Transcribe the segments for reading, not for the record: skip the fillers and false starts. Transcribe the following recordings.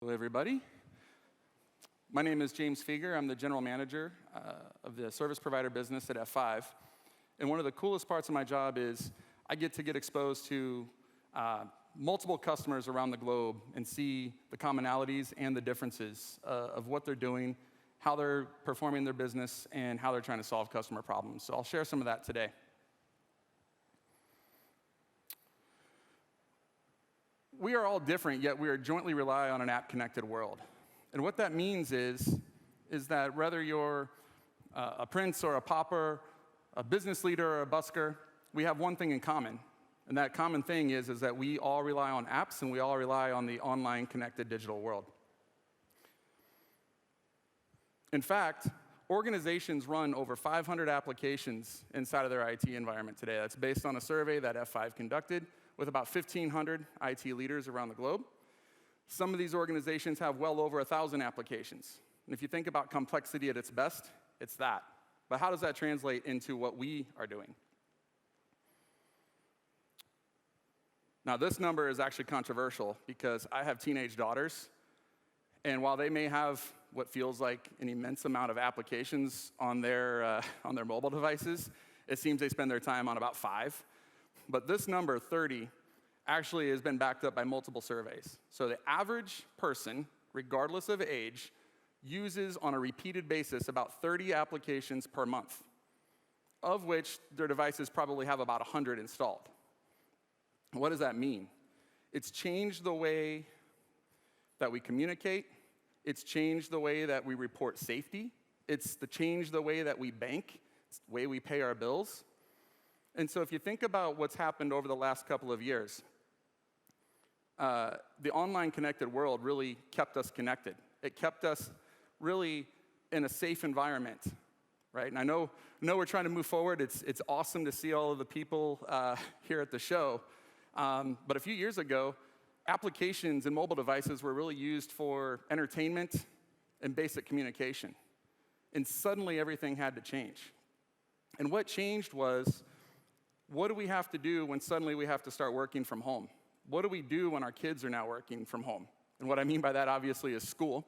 Hello, everybody. My name is James Feger. I'm the general manager of the service provider business at F5. And one of the coolest parts of my job is I get to get exposed to multiple customers around the globe and see the commonalities and the differences of what they're doing, how they're performing their business, and how they're trying to solve customer problems. So I'll share some of that today. We are all different, yet we are jointly rely on an app-connected world. And what that means is that whether you're a prince or a pauper, a business leader or a busker, we have one thing in common. And that common thing is that we all rely on apps and we all rely on the online connected digital world. In fact, organizations run over 500 applications inside of their IT environment today. That's based on a survey that F5 conducted with about 1,500 IT leaders around the globe. Some of these organizations have well over 1,000 applications. And if you think about complexity at its best, it's that. But how does that translate into what we are doing? Now, this number is actually controversial because I have teenage daughters, and while they may have what feels like an immense amount of applications on their mobile devices, it seems they spend their time on about 5. But this number, 30, actually has been backed up by multiple surveys. So the average person, regardless of age, uses on a repeated basis about 30 applications per month, of which their devices probably have about 100 installed. What does that mean? It's changed the way that we communicate. It's changed the way that we report safety. It's changed the way that we bank. It's the way we pay our bills. And so if you think about what's happened over the last couple of years, the online connected world really kept us connected. It kept us really in a safe environment, right? And I know we're trying to move forward. It's awesome to see all of the people here at the show. But a few years ago, applications and mobile devices were really used for entertainment and basic communication. And suddenly everything had to change. And what changed was, what do we have to do when suddenly we have to start working from home? What do we do when our kids are now working from home? And what I mean by that, obviously, is school.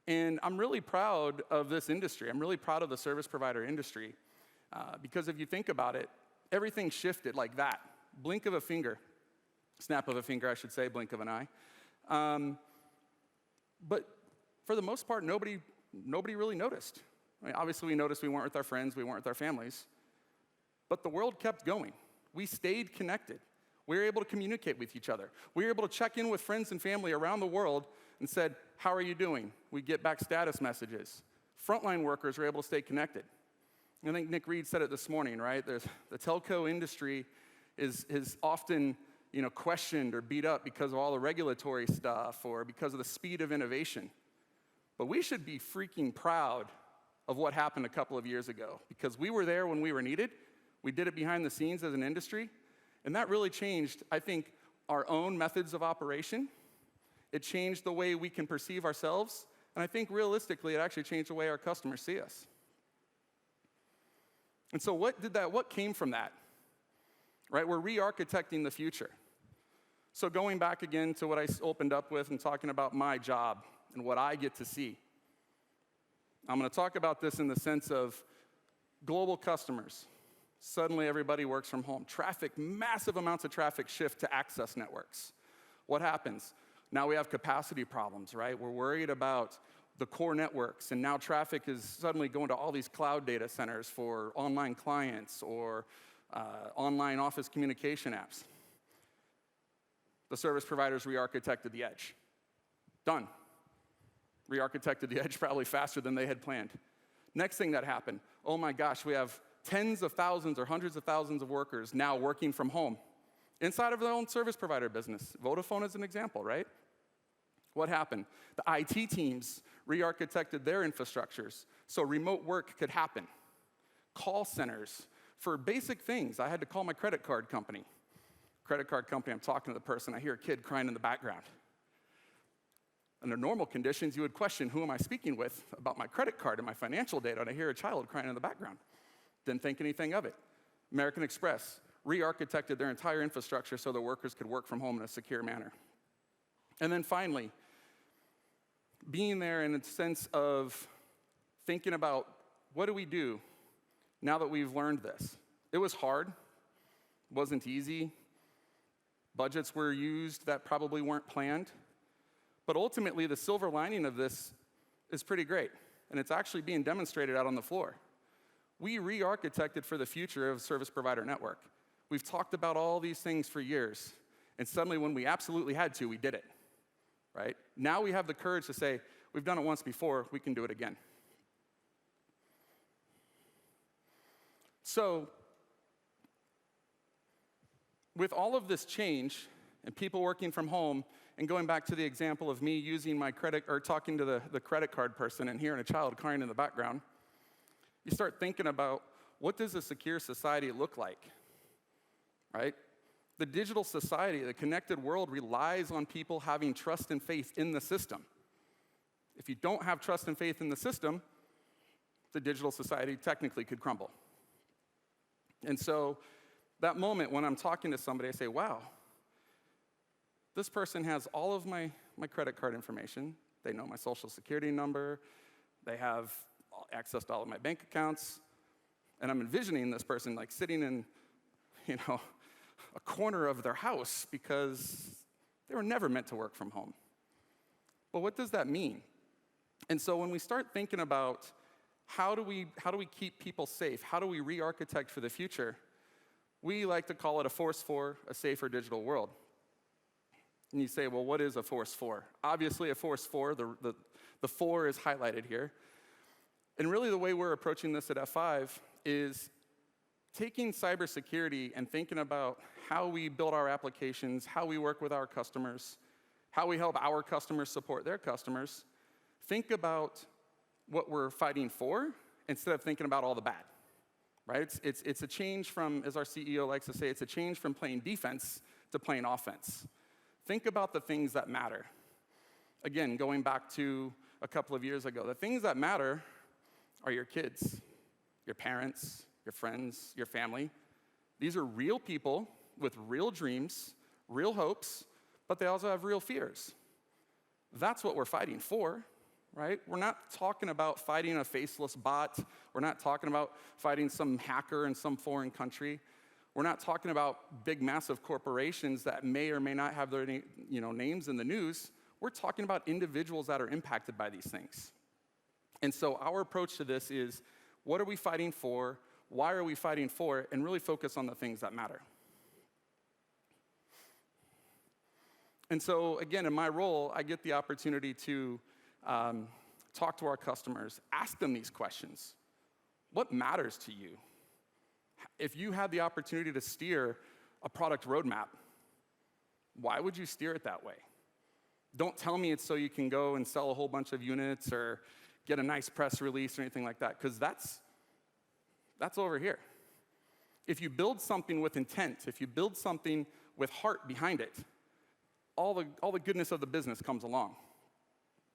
And I'm really proud of this industry. I'm really proud of the service provider industry. Because if you think about it, everything shifted like that. Blink of a finger. Snap of a finger, I should say, blink of an eye. But for the most part, nobody really noticed. I mean, obviously, we noticed we weren't with our friends, we weren't with our families. But the world kept going. We stayed connected. We were able to communicate with each other. We were able to check in with friends and family around the world and said, how are you doing? We get back status messages. Frontline workers were able to stay connected. I think Nick Reed said it this morning, right? The telco industry is often questioned or beat up because of all the regulatory stuff or because of the speed of innovation. But we should be freaking proud of what happened a couple of years ago because we were there when we were needed. We did it behind the scenes as an industry, and that really changed, I think, our own methods of operation. It changed the way we can perceive ourselves, and I think realistically, it actually changed the way our customers see us. And so what came from that? Right, we're re-architecting the future. So going back again to what I opened up with and talking about my job and what I get to see. I'm going to talk about this in the sense of global customers. Suddenly, everybody works from home. Traffic, massive amounts of traffic shift to access networks. What happens? Now we have capacity problems, right? We're worried about the core networks, and now traffic is suddenly going to all these cloud data centers for online clients or online office communication apps. The service providers re-architected the edge. Done. Re-architected the edge probably faster than they had planned. Next thing that happened, oh my gosh, we have tens of thousands or hundreds of thousands of workers now working from home inside of their own service provider business. Vodafone is an example, right? What happened? The IT teams re-architected their infrastructures so remote work could happen. Call centers for basic things. I had to call my credit card company. I'm talking to the person, I hear a kid crying in the background. Under normal conditions, you would question, who am I speaking with about my credit card and my financial data, and I hear a child crying in the background. Didn't think anything of it. American Express re-architected their entire infrastructure so their workers could work from home in a secure manner. And then finally, being there in a sense of thinking about what do we do now that we've learned this. It was hard, wasn't easy. Budgets were used that probably weren't planned. But ultimately, the silver lining of this is pretty great, and it's actually being demonstrated out on the floor. We re-architected for the future of service provider network. We've talked about all these things for years, and suddenly when we absolutely had to, we did it, right? Now we have the courage to say, we've done it once before, we can do it again. So, with all of this change, and people working from home, and going back to the example of me using my credit, or talking to the credit card person and hearing a child crying in the background, you start thinking about, what does a secure society look like, right? The digital society, the connected world, relies on people having trust and faith in the system. If you don't have trust and faith in the system, the digital society technically could crumble. And so, that moment when I'm talking to somebody, I say, wow, this person has all of my credit card information. They know my social security number. They have access to all of my bank accounts. And I'm envisioning this person like sitting in, a corner of their house because they were never meant to work from home. But what does that mean? And so when we start thinking about how do we keep people safe, how do we re-architect for the future, we like to call it a force for a safer digital world. And you say, well, what is a force for? Obviously, a force for, the for is highlighted here. And really the way we're approaching this at F5 is taking cybersecurity and thinking about how we build our applications, how we work with our customers, how we help our customers support their customers. Think about what we're fighting for instead of thinking about all the bad, right? It's a change from, as our CEO likes to say, it's a change from playing defense to playing offense. Think about the things that matter. Again, going back to a couple of years ago, the things that matter are your kids, your parents, your friends, your family. These are real people with real dreams, real hopes, but they also have real fears. That's what we're fighting for, right? We're not talking about fighting a faceless bot. We're not talking about fighting some hacker in some foreign country. We're not talking about big, massive corporations that may or may not have their names in the news. We're talking about individuals that are impacted by these things. And so our approach to this is, what are we fighting for? Why are we fighting for it? And really focus on the things that matter. And so, again, in my role, I get the opportunity to talk to our customers, ask them these questions. What matters to you? If you had the opportunity to steer a product roadmap, why would you steer it that way? Don't tell me it's so you can go and sell a whole bunch of units or get a nice press release or anything like that, because that's over here. If you build something with intent, if you build something with heart behind it, all the goodness of the business comes along.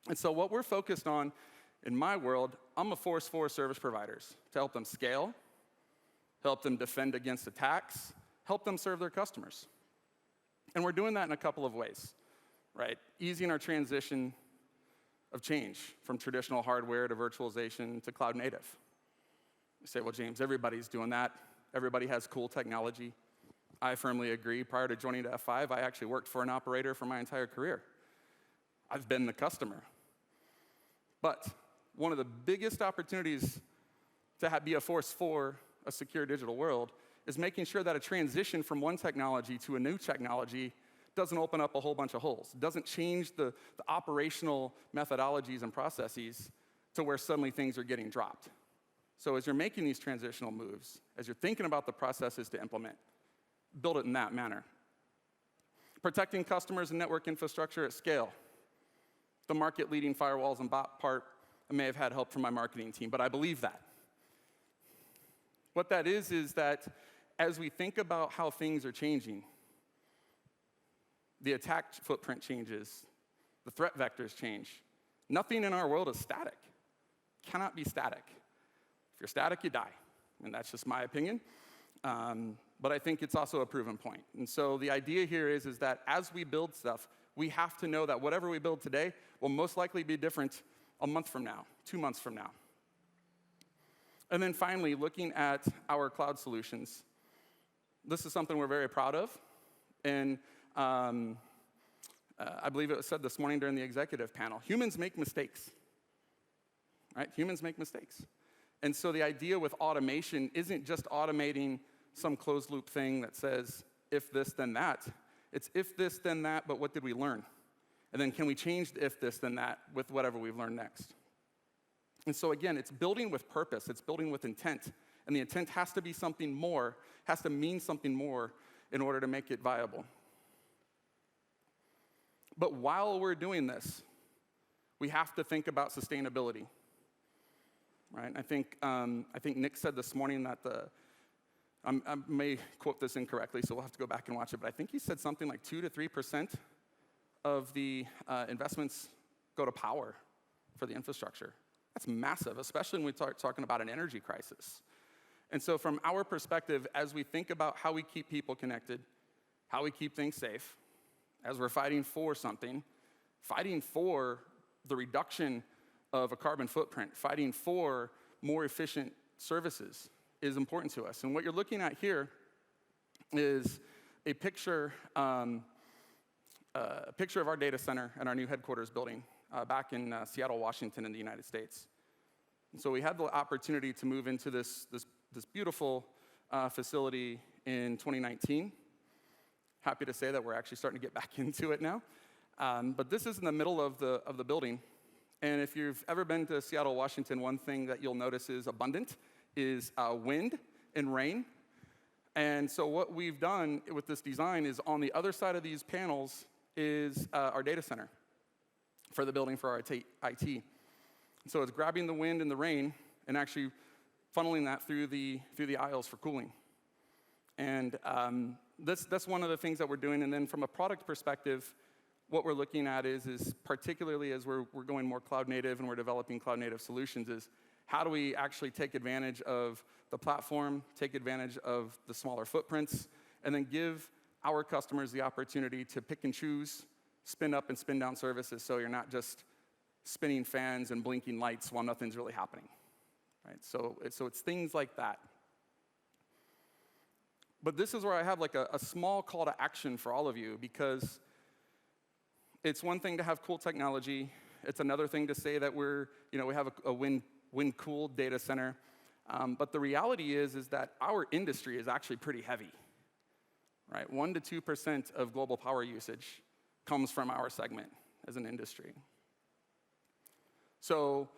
And so what we're focused on in my world, I'm a force for service providers to help them scale, help them defend against attacks, help them serve their customers. And we're doing that in a couple of ways, right? Easing our transition of change from traditional hardware to virtualization to cloud native. You say, well, James, everybody's doing that. Everybody has cool technology. I firmly agree. Prior to joining F5, I actually worked for an operator for my entire career. I've been the customer. But one of the biggest opportunities to be a force for a secure digital world is making sure that a transition from one technology to a new technology doesn't open up a whole bunch of holes. It doesn't change the operational methodologies and processes to where suddenly things are getting dropped. So as you're making these transitional moves, as you're thinking about the processes to implement, build it in that manner. Protecting customers and network infrastructure at scale. The market-leading firewalls and bot part, I may have had help from my marketing team, but I believe that. What that is that as we think about how things are changing, the attack footprint changes, the threat vectors change. Nothing in our world is static. Cannot be static. If you're static, you die. And that's just my opinion. but I think it's also a proven point. And so the idea here is that as we build stuff, we have to know that whatever we build today will most likely be different a month from now, 2 months from now. And then finally, looking at our cloud solutions, this is something we're very proud of. And I believe it was said this morning during the executive panel, humans make mistakes, right? Humans make mistakes. And so the idea with automation isn't just automating some closed loop thing that says, if this, then that. It's if this, then that, but what did we learn? And then can we change the if this, then that with whatever we've learned next? And so again, it's building with purpose. It's building with intent. And the intent has to be something more, has to mean something more in order to make it viable. But while we're doing this, we have to think about sustainability, right? I think Nick said this morning that I may quote this incorrectly, so we'll have to go back and watch it, but I think he said something like 2 to 3% of the investments go to power for the infrastructure. That's massive, especially when we start talking about an energy crisis. And so from our perspective, as we think about how we keep people connected, how we keep things safe, as we're fighting for something, fighting for the reduction of a carbon footprint, fighting for more efficient services is important to us. And what you're looking at here is a picture of our data center and our new headquarters building back in Seattle, Washington in the United States. And so we had the opportunity to move into this beautiful facility in 2019. Happy to say that we're actually starting to get back into it now. But this is in the middle of the building. And if you've ever been to Seattle, Washington, one thing that you'll notice is abundant is wind and rain. And so what we've done with this design is on the other side of these panels is our data center for the building for our IT. So it's grabbing the wind and the rain and actually funneling that through the aisles for cooling. And that's one of the things that we're doing. And then from a product perspective, what we're looking at is particularly as we're going more cloud native and we're developing cloud native solutions, is how do we actually take advantage of the platform, take advantage of the smaller footprints, and then give our customers the opportunity to pick and choose, spin up and spin down services, so you're not just spinning fans and blinking lights while nothing's really happening, right? So it's things like that. But this is where I have like a small call to action for all of you, because it's one thing to have cool technology. It's another thing to say that we have a wind-cooled data center. But the reality is that our industry is actually pretty heavy, right? 1 to 2% of global power usage comes from our segment as an industry. So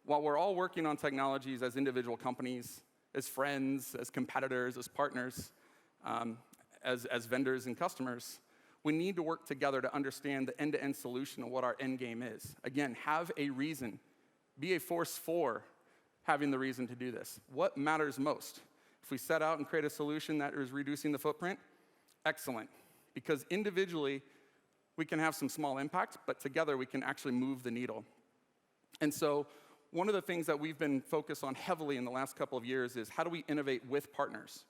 while we're all working on technologies as individual companies, as friends, as competitors, as partners, as vendors and customers, we need to work together to understand the end-to-end solution of what our end game is. Again, have a reason. Be a force for having the reason to do this. What matters most? If we set out and create a solution that is reducing the footprint, excellent. Because individually, we can have some small impact, but together we can actually move the needle. And so one of the things that we've been focused on heavily in the last couple of years is how do we innovate with partners?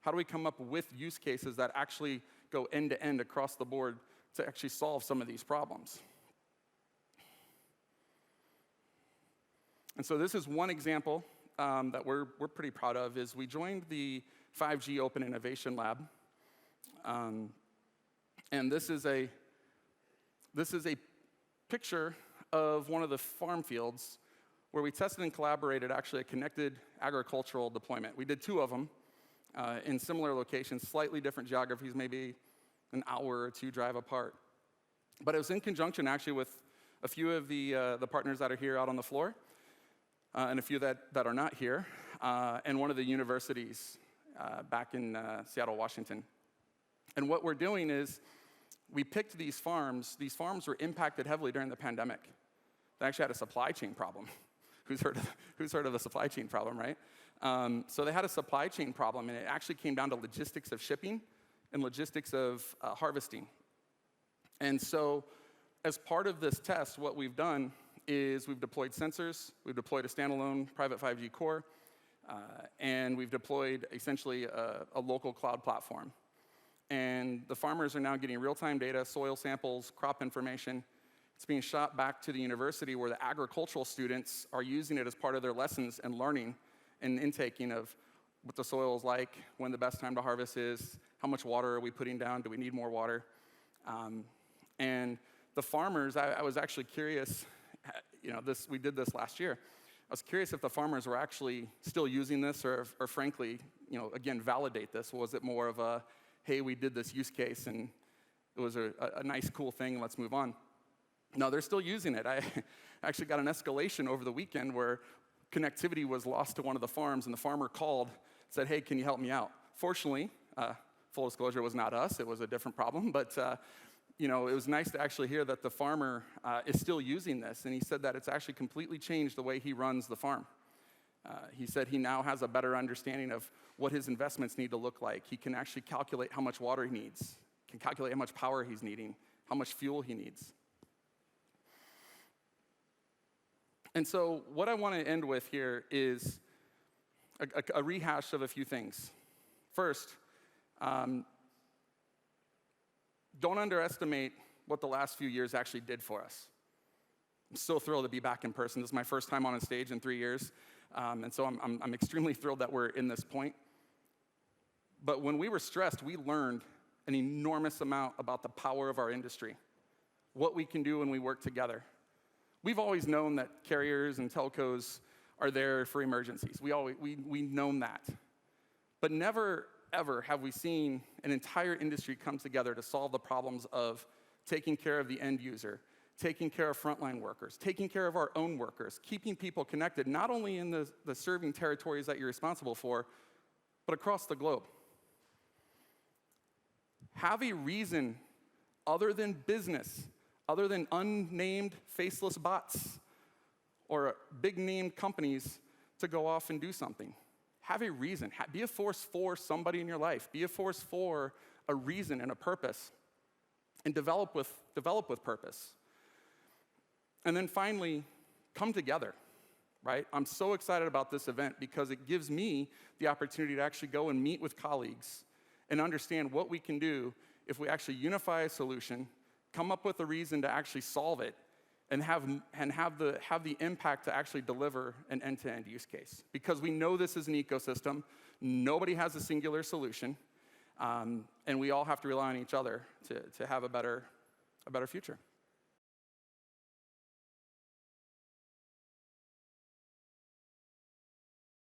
How do we come up with use cases that actually go end-to-end across the board to actually solve some of these problems? And so this is one example that we're pretty proud of, is we joined the 5G Open Innovation Lab. And this is a picture of one of the farm fields where we tested and collaborated actually a connected agricultural deployment. We did 2 of them in similar locations, slightly different geographies, maybe an hour or 2 drive apart. But it was in conjunction actually with a few of the partners that are here out on the floor, and a few that are not here, and one of the universities back in Seattle, Washington. And what we're doing is we picked these farms. These farms were impacted heavily during the pandemic. They actually had a supply chain problem. Who's heard of the supply chain problem, right? So they had a supply chain problem, and it actually came down to logistics of shipping and logistics of harvesting. And so as part of this test, what we've done is we've deployed sensors, we've deployed a standalone private 5G core, And we've deployed essentially a local cloud platform. And the farmers are now getting real-time data, soil samples, crop information. It's being shot back to the university where the agricultural students are using it as part of their lessons and learning and intaking of what the soil is like, when the best time to harvest is, how much water are we putting down, do we need more water? And the farmers, I was actually curious, we did this last year. I was curious if the farmers were actually still using this or frankly, again, validate this. Was it more of a, hey, we did this use case and it was a nice, cool thing, and let's move on? No, they're still using it. I actually got an escalation over the weekend where connectivity was lost to one of the farms, and the farmer called, said, hey, can you help me out? Fortunately, full disclosure, it was not us. It was a different problem, but it was nice to actually hear that the farmer is still using this, and he said that it's actually completely changed the way he runs the farm. He said he now has a better understanding of what his investments need to look like. He can actually calculate how much water he needs, can calculate how much power he's needing, how much fuel he needs. And so what I want to end with here is a rehash of a few things. First, don't underestimate what the last few years actually did for us. I'm so thrilled to be back in person. This is my first time on a stage in 3 years. And so I'm extremely thrilled that we're in this point. But when we were stressed, we learned an enormous amount about the power of our industry, what we can do when we work together. We've always known that carriers and telcos are there for emergencies. We've known that. But never, ever have we seen an entire industry come together to solve the problems of taking care of the end user, taking care of frontline workers, taking care of our own workers, keeping people connected, not only in the serving territories that you're responsible for, but across the globe. Have a reason other than business, other than unnamed faceless bots or big-name companies to go off and do something. Have a reason. Be a force for somebody in your life. Be a force for a reason and a purpose. And develop with purpose. And then finally, come together, right? I'm so excited about this event because it gives me the opportunity to actually go and meet with colleagues and understand what we can do if we actually unify a solution, come up with a reason to actually solve it, and have the impact to actually deliver an end-to-end use case. Because we know this is an ecosystem, nobody has a singular solution, and we all have to rely on each other to have a better future.